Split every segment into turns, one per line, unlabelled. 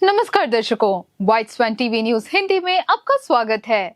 नमस्कार दर्शकों, वाइट स्वान TV news Hindi में आपका स्वागत है।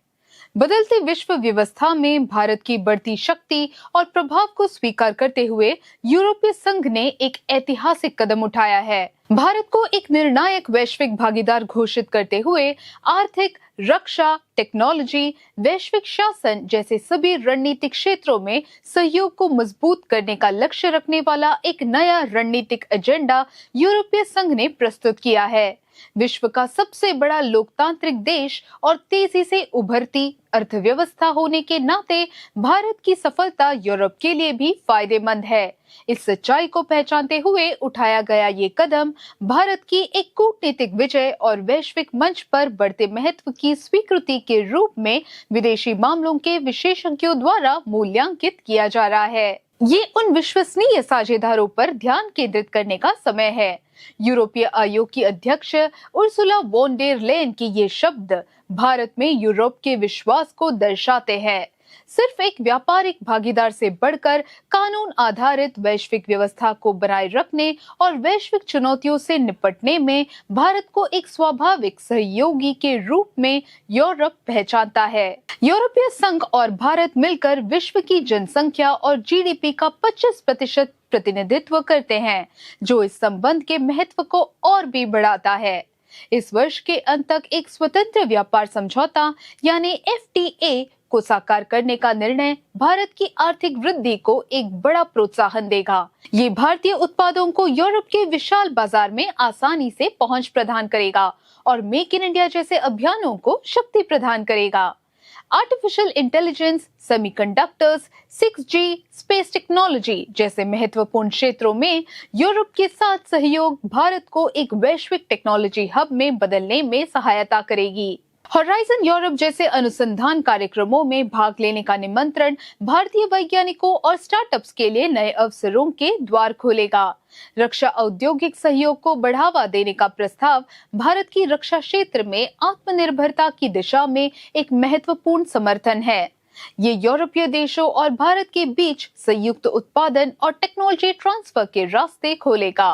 बदलती विश्व व्यवस्था में भारत की बढ़ती शक्ति और प्रभाव को स्वीकार करते हुए यूरोपीय संघ ने एक ऐतिहासिक कदम उठाया है। भारत को एक निर्णायक वैश्विक भागीदार घोषित करते हुए आर्थिक, रक्षा, टेक्नोलॉजी, वैश्विक शासन जैसे सभी रणनीतिक क्षेत्रों में सहयोग को मजबूत करने का लक्ष्य रखने वाला एक नया रणनीतिक एजेंडा यूरोपीय संघ ने प्रस्तुत किया है। विश्व का सबसे बड़ा लोकतांत्रिक देश और तेजी से उभरती अर्थव्यवस्था होने के नाते भारत की सफलता यूरोप के लिए भी फायदेमंद है। इस सच्चाई को पहचानते हुए उठाया गया ये कदम भारत की एक कूटनीतिक विजय और वैश्विक मंच पर बढ़ते महत्व की स्वीकृति के रूप में विदेशी मामलों के विशेषज्ञों द्वारा मूल्यांकित किया जा रहा है। ये उन विश्वसनीय साझेदारों पर ध्यान केंद्रित करने का समय है। यूरोपीय आयोग की अध्यक्ष उर्सुला वॉन डेर लेयन की ये शब्द भारत में यूरोप के विश्वास को दर्शाते हैं। सिर्फ एक व्यापारिक भागीदार से बढ़कर कानून आधारित वैश्विक व्यवस्था को बनाए रखने और वैश्विक चुनौतियों से निपटने में भारत को एक स्वाभाविक सहयोगी के रूप में यूरोप पहचानता है। यूरोपीय संघ और भारत मिलकर विश्व की जनसंख्या और जीडीपी का 25% प्रतिनिधित्व करते हैं, जो इस संबंध के महत्व को और भी बढ़ाता है। इस वर्ष के अंत तक एक स्वतंत्र व्यापार समझौता यानी एफटीए को साकार करने का निर्णय भारत की आर्थिक वृद्धि को एक बड़ा प्रोत्साहन देगा। ये भारतीय उत्पादों को यूरोप के विशाल बाजार में आसानी से पहुंच प्रदान करेगा और मेक इन इंडिया जैसे अभियानों को शक्ति प्रदान करेगा। Artificial intelligence, semiconductors, 6G, space technology जैसे महत्वपूर्ण क्षेत्रों में यूरोप के साथ सहयोग भारत को एक वैश्विक टेक्नोलॉजी हब में बदलने में सहायता करेगी। होराइजन यूरोप जैसे अनुसंधान कार्यक्रमों में भाग लेने का निमंत्रण भारतीय वैज्ञानिकों और स्टार्टअप्स के लिए नए अवसरों के द्वार खोलेगा। रक्षा औद्योगिक सहयोग को बढ़ावा देने का प्रस्ताव भारत की रक्षा क्षेत्र में आत्मनिर्भरता की दिशा में एक महत्वपूर्ण समर्थन है। ये यूरोपीय देशों और भारत के बीच संयुक्त उत्पादन और टेक्नोलॉजी ट्रांसफर के रास्ते खोलेगा।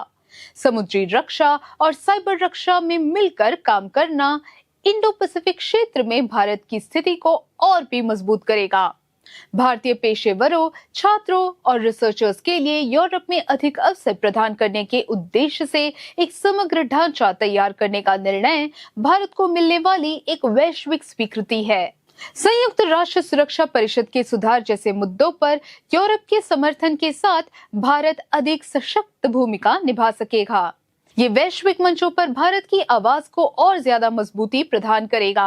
समुद्री रक्षा और साइबर रक्षा में मिलकर काम करना इंडो पैसिफिक क्षेत्र में भारत की स्थिति को और भी मजबूत करेगा। भारतीय पेशेवरों, छात्रों और रिसर्चर्स के लिए यूरोप में अधिक अवसर प्रदान करने के उद्देश्य से एक समग्र ढांचा तैयार करने का निर्णय भारत को मिलने वाली एक वैश्विक स्वीकृति है। संयुक्त राष्ट्र सुरक्षा परिषद के सुधार जैसे मुद्दों पर यूरोप के समर्थन के साथ भारत अधिक सशक्त भूमिका निभा सकेगा। ये वैश्विक मंचों पर भारत की आवाज को और ज्यादा मजबूती प्रदान करेगा।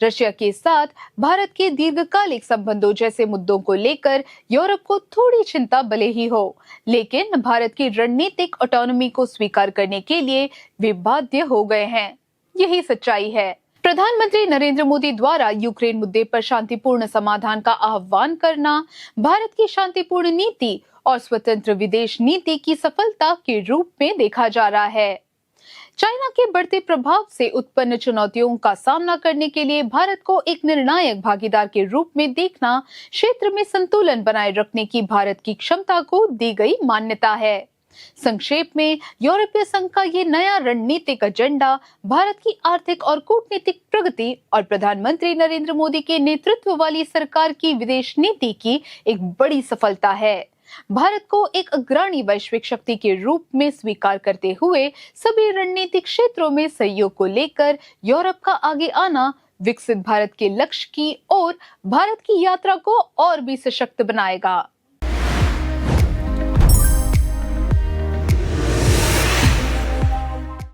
रशिया के साथ भारत के दीर्घकालिक संबंधों जैसे मुद्दों को लेकर यूरोप को थोड़ी चिंता भले ही हो, लेकिन भारत की रणनीतिक ऑटोनॉमी को स्वीकार करने के लिए वे बाध्य हो गए हैं। यही सच्चाई है। प्रधानमंत्री नरेंद्र मोदी द्वारा यूक्रेन मुद्दे पर शांतिपूर्ण समाधान का आह्वान करना भारत की शांतिपूर्ण नीति और स्वतंत्र विदेश नीति की सफलता के रूप में देखा जा रहा है। चाइना के बढ़ते प्रभाव से उत्पन्न चुनौतियों का सामना करने के लिए भारत को एक निर्णायक भागीदार के रूप में देखना क्षेत्र में संतुलन बनाए रखने की भारत की क्षमता को दी गई मान्यता है। संक्षेप में, यूरोपीय संघ का ये नया रणनीतिक एजेंडा भारत की आर्थिक और कूटनीतिक प्रगति और प्रधानमंत्री नरेंद्र मोदी के नेतृत्व वाली सरकार की विदेश नीति की एक बड़ी सफलता है। भारत को एक अग्रणी वैश्विक शक्ति के रूप में स्वीकार करते हुए सभी रणनीतिक क्षेत्रों में सहयोग को लेकर यूरोप का आगे आना विकसित भारत के लक्ष्य की ओर भारत की यात्रा को और भी सशक्त बनाएगा।